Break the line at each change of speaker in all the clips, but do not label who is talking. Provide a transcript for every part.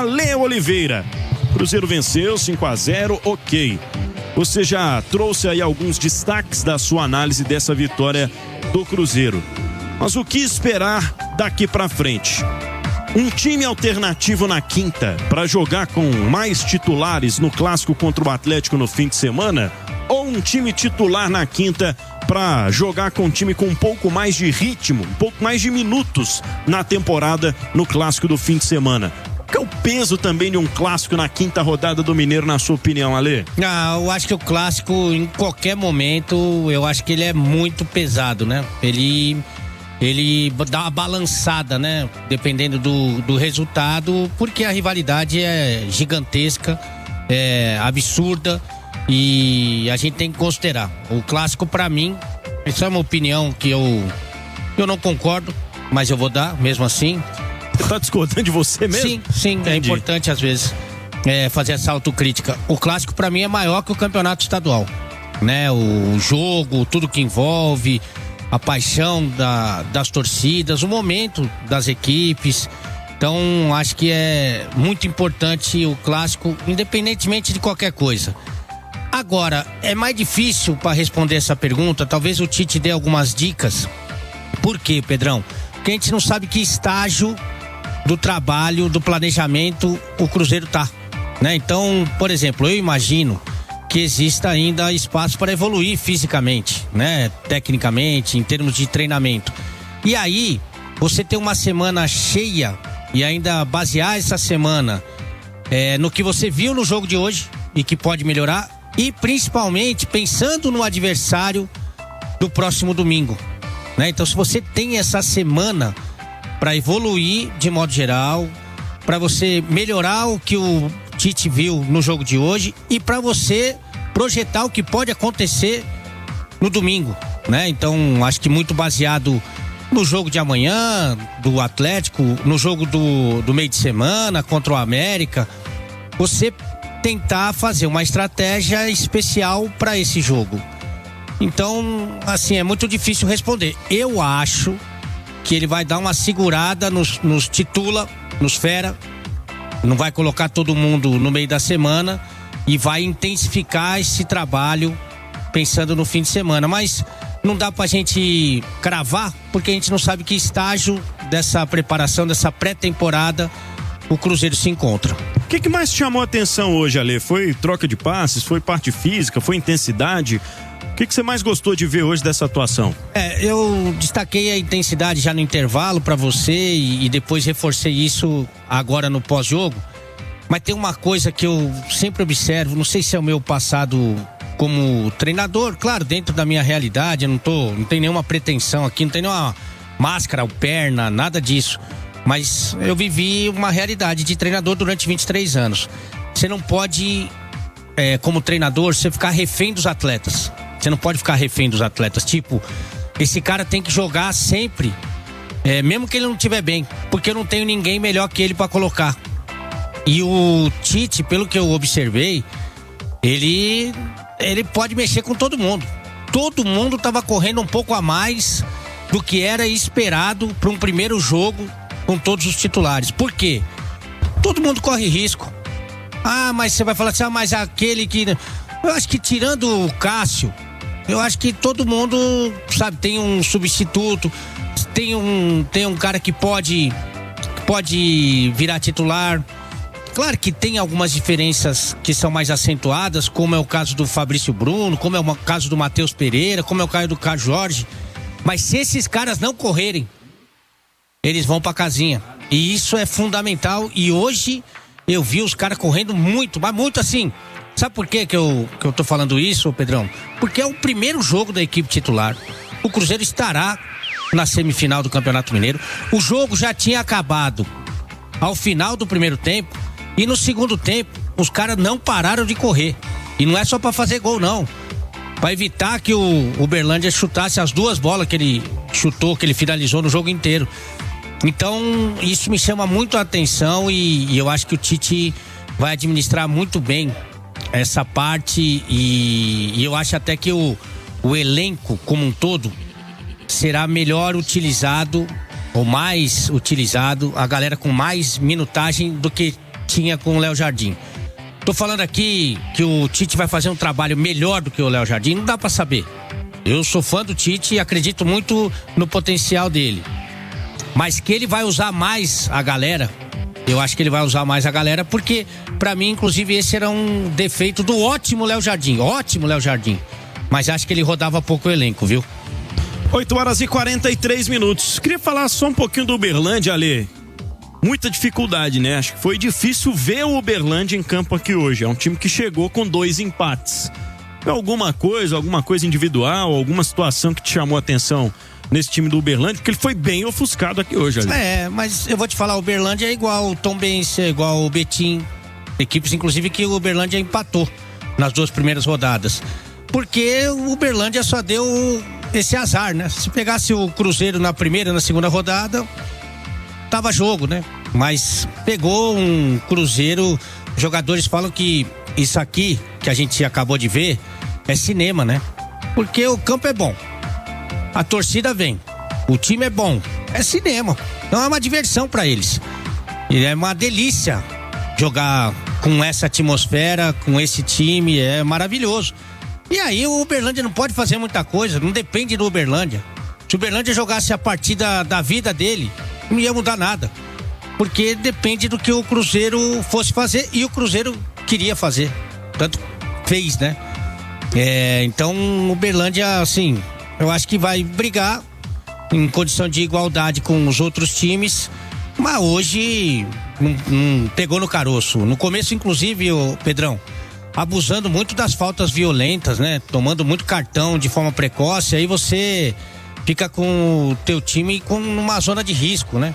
Ale Oliveira. Cruzeiro venceu 5-0, ok. Você já trouxe aí alguns destaques da sua análise dessa vitória do Cruzeiro. Mas o que esperar daqui pra frente? Um time alternativo na quinta para jogar com mais titulares no clássico contra o Atlético no fim de semana? Ou um time titular na quinta para jogar com um time com um pouco mais de ritmo, um pouco mais de minutos na temporada no clássico do fim de semana? Qual é o peso também de um clássico na quinta rodada do Mineiro, na sua opinião, Ale?
Eu acho que o clássico, em qualquer momento, eu acho que ele é muito pesado, né? Ele dá uma balançada, né? Dependendo do resultado, porque a rivalidade é gigantesca, é absurda e a gente tem que considerar. O clássico, pra mim, essa é uma opinião que eu não concordo, mas eu vou dar, mesmo assim.
Você tá discordando de você mesmo?
Sim, entendi. É importante às vezes fazer essa autocrítica. O clássico pra mim é maior que o campeonato estadual, né? O jogo, tudo que envolve, a paixão das torcidas, o momento das equipes. Então acho que é muito importante o clássico, independentemente de qualquer coisa. Agora, é mais difícil para responder essa pergunta, talvez o Tite dê algumas dicas. Por quê, Pedrão? Porque a gente não sabe que estágio do trabalho, do planejamento o Cruzeiro tá, né? Então, por exemplo, eu imagino que exista ainda espaço para evoluir fisicamente, né? Tecnicamente, em termos de treinamento. E aí, você ter uma semana cheia e ainda basear essa semana no que você viu no jogo de hoje e que pode melhorar, e principalmente pensando no adversário do próximo domingo, né? Então, se você tem essa semana para evoluir de modo geral, para você melhorar o que o Tite viu no jogo de hoje e para você projetar o que pode acontecer no domingo, né? Então, acho que muito baseado no jogo de amanhã do Atlético, no jogo do meio de semana contra o América, você tentar fazer uma estratégia especial para esse jogo. Então, assim, é muito difícil responder. Eu acho que ele vai dar uma segurada nos titula, nos fera, não vai colocar todo mundo no meio da semana e vai intensificar esse trabalho pensando no fim de semana, mas não dá pra gente cravar, porque a gente não sabe que estágio dessa preparação, dessa pré-temporada o Cruzeiro se encontra.
O que mais chamou a atenção hoje, Ale? Foi troca de passes, foi parte física, foi intensidade? O que você mais gostou de ver hoje dessa atuação?
Eu destaquei a intensidade já no intervalo pra você e depois reforcei isso agora no pós-jogo. Mas tem uma coisa que eu sempre observo, não sei se é o meu passado como treinador, claro, dentro da minha realidade, eu não tenho nenhuma pretensão aqui, não tenho nenhuma máscara ou perna, nada disso. Mas eu vivi uma realidade de treinador durante 23 anos. Você não pode, como treinador, você ficar refém dos atletas. Você não pode ficar refém dos atletas. Tipo, esse cara tem que jogar sempre, mesmo que ele não estiver bem, porque eu não tenho ninguém melhor que ele para colocar. E o Tite, pelo que eu observei, ele pode mexer com todo mundo. Todo mundo estava correndo um pouco a mais do que era esperado para um primeiro jogo com todos os titulares. Por quê? Todo mundo corre risco. Mas você vai falar assim, mas aquele que... Eu acho que tirando o Cássio, eu acho que todo mundo, sabe, tem um substituto, tem um cara que pode virar titular. Claro que tem algumas diferenças que são mais acentuadas, como é o caso do Fabrício Bruno, como é o caso do Matheus Pereira, como é o caso do Carlos Jorge. Mas se esses caras não correrem, eles vão pra casinha. E isso é fundamental. E hoje eu vi os caras correndo muito, mas muito assim. Sabe por quê que eu tô falando isso, Pedrão? Porque é o primeiro jogo da equipe titular. O Cruzeiro estará na semifinal do Campeonato Mineiro. O jogo já tinha acabado ao final do primeiro tempo. E no segundo tempo, os caras não pararam de correr. E não é só pra fazer gol, não. Pra evitar que o Uberlândia chutasse as duas bolas que ele chutou, que ele finalizou no jogo inteiro. Então, isso me chama muito a atenção e eu acho que o Tite vai administrar muito bem essa parte e eu acho até que o elenco como um todo será melhor utilizado ou mais utilizado, a galera com mais minutagem do que tinha com o Léo Jardim. Tô falando aqui que o Tite vai fazer um trabalho melhor do que o Léo Jardim, não dá pra saber. Eu sou fã do Tite e acredito muito no potencial dele. Mas que ele vai usar mais a galera, eu acho que ele vai usar mais a galera, porque pra mim, inclusive, esse era um defeito do ótimo Léo Jardim. Mas acho que ele rodava pouco o elenco, viu?
8h43. Queria falar só um pouquinho do Uberlândia, Ale. Muita dificuldade, né? Acho que foi difícil ver o Uberlândia em campo aqui hoje. É um time que chegou com 2 empates. Alguma coisa individual, alguma situação que te chamou a atenção nesse time do Uberlândia? Porque ele foi bem ofuscado aqui hoje, Ale.
Mas eu vou te falar, o Uberlândia é igual o Tombense, é igual o Betim. Equipes, inclusive, que o Uberlândia empatou nas 2 primeiras rodadas. Porque o Uberlândia só deu esse azar, né? Se pegasse o Cruzeiro na primeira, na segunda rodada, tava jogo, né? Mas pegou um Cruzeiro. Jogadores falam que isso aqui que a gente acabou de ver é cinema, né? Porque o campo é bom, a torcida vem, o time é bom, é cinema. Então é uma diversão pra eles. E é uma delícia jogar com essa atmosfera, com esse time, é maravilhoso. E aí o Uberlândia não pode fazer muita coisa, não depende do Uberlândia. Se o Uberlândia jogasse a partida da vida dele, não ia mudar nada. Porque depende do que o Cruzeiro fosse fazer, e o Cruzeiro queria fazer. Tanto fez, né? Então o Uberlândia, assim, eu acho que vai brigar em condição de igualdade com os outros times, mas hoje não pegou no caroço. No começo, inclusive, o Pedrão, abusando muito das faltas violentas, né? Tomando muito cartão de forma precoce, aí você fica com o teu time numa zona de risco, né?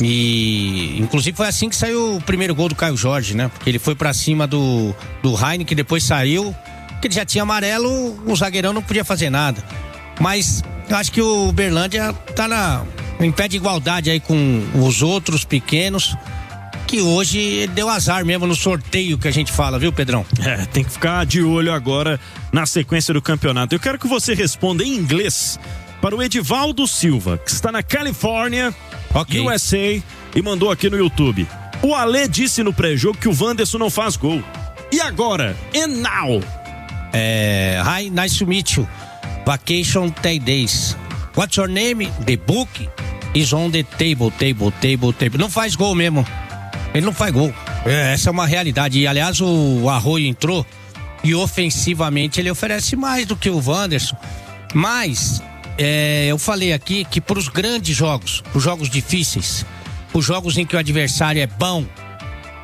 E inclusive foi assim que saiu o primeiro gol do Caio Jorge, né? Porque ele foi pra cima do Heine, que depois saiu, que ele já tinha amarelo, o zagueirão não podia fazer nada. Mas eu acho que o Uberlândia tá em pé de igualdade aí com os outros pequenos, que hoje ele deu azar mesmo no sorteio que a gente fala, viu, Pedrão?
Tem que ficar de olho agora na sequência do campeonato. Eu quero que você responda em inglês para o Edivaldo Silva, que está na Califórnia, USA, e mandou aqui no YouTube. O Ale disse no pré-jogo que o Wanderson não faz gol. E agora? And now?
Hi, nice to meet you. Vacation 10 days. What's your name? The book is on the table. Não faz gol mesmo. Ele não faz gol. Essa é uma realidade. E aliás, o Arroio entrou e ofensivamente ele oferece mais do que o Wanderson. Mas eu falei aqui que para os grandes jogos, os jogos difíceis, os jogos em que o adversário é bom,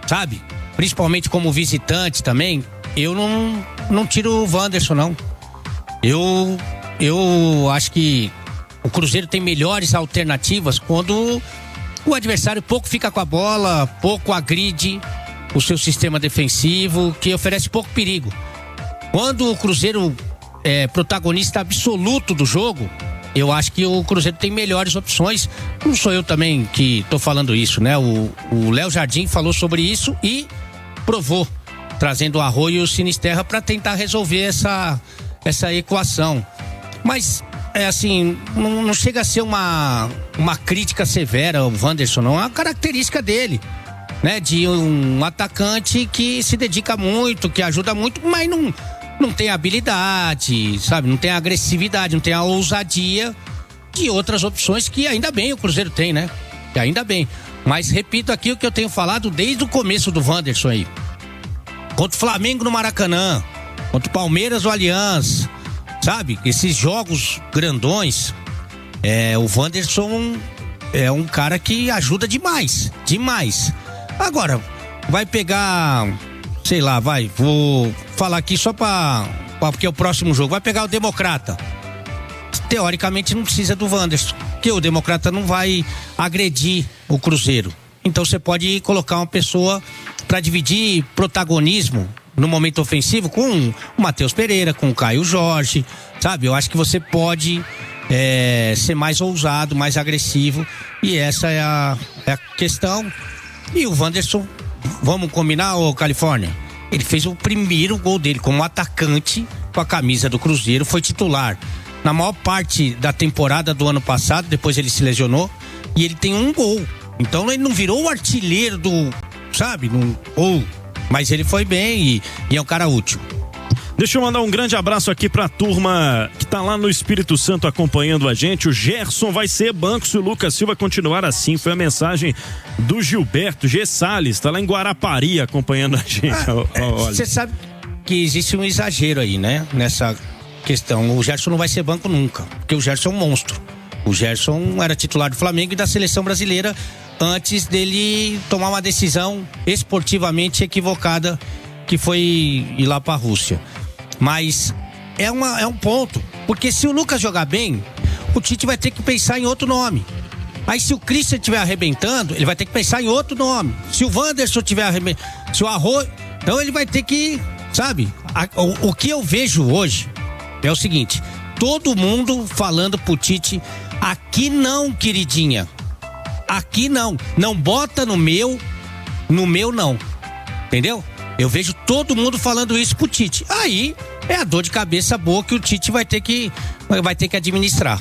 sabe? Principalmente como visitante também, eu não tiro o Wanderson, não. Eu acho que o Cruzeiro tem melhores alternativas quando o adversário pouco fica com a bola, pouco agride o seu sistema defensivo, que oferece pouco perigo. Quando o Cruzeiro é protagonista absoluto do jogo, eu acho que o Cruzeiro tem melhores opções. Não sou eu também que tô falando isso, né? O Léo Jardim falou sobre isso e provou, trazendo o Arroio e o Sinisterra para tentar resolver essa equação. Mas assim, não chega a ser uma crítica severa ao Wanderson, não. É uma característica dele, né? De um atacante que se dedica muito, que ajuda muito, mas não tem habilidade, sabe? Não tem a agressividade, não tem a ousadia de outras opções que ainda bem o Cruzeiro tem, né? Que ainda bem. Mas repito aqui o que eu tenho falado desde o começo do Wanderson aí. Contra o Flamengo no Maracanã, contra o Palmeiras no Allianz, sabe? Esses jogos grandões, o Wanderson é um cara que ajuda demais. Agora, vai pegar, sei lá, vou falar aqui só porque é o próximo jogo, vai pegar o Democrata. Teoricamente não precisa do Wanderson, porque o Democrata não vai agredir o Cruzeiro. Então você pode colocar uma pessoa para dividir protagonismo no momento ofensivo com o Matheus Pereira, com o Caio Jorge, sabe? Eu acho que você pode ser mais ousado, mais agressivo, e essa é a questão. E o Wanderson, vamos combinar, ô Califórnia? Ele fez o primeiro gol dele como atacante com a camisa do Cruzeiro, foi titular na maior parte da temporada do ano passado, depois ele se lesionou, e ele tem um gol. Então ele não virou o artilheiro do sabe? Mas ele foi bem e é um cara útil.
Deixa eu mandar um grande abraço aqui pra turma que tá lá no Espírito Santo acompanhando a gente. O Gerson vai ser banco se o Lucas Silva continuar assim. Foi a mensagem do Gilberto G. Salles, tá lá em Guarapari acompanhando a gente.
Você sabe que existe um exagero aí, né? Nessa questão. O Gerson não vai ser banco nunca, porque o Gerson é um monstro. O Gerson era titular do Flamengo e da seleção brasileira antes dele tomar uma decisão esportivamente equivocada, que foi ir lá pra Rússia. Mas é um ponto, porque se o Lucas jogar bem, o Tite vai ter que pensar em outro nome. Aí se o Christian estiver arrebentando, ele vai ter que pensar em outro nome. Se o Wanderson estiver arrebentando, se o Arroio, então ele vai ter que, sabe? O que eu vejo hoje é o seguinte: todo mundo falando pro Tite, aqui não, queridinha, aqui não bota no meu não, entendeu? Eu vejo todo mundo falando isso pro Tite. Aí é a dor de cabeça boa que o Tite vai ter que administrar.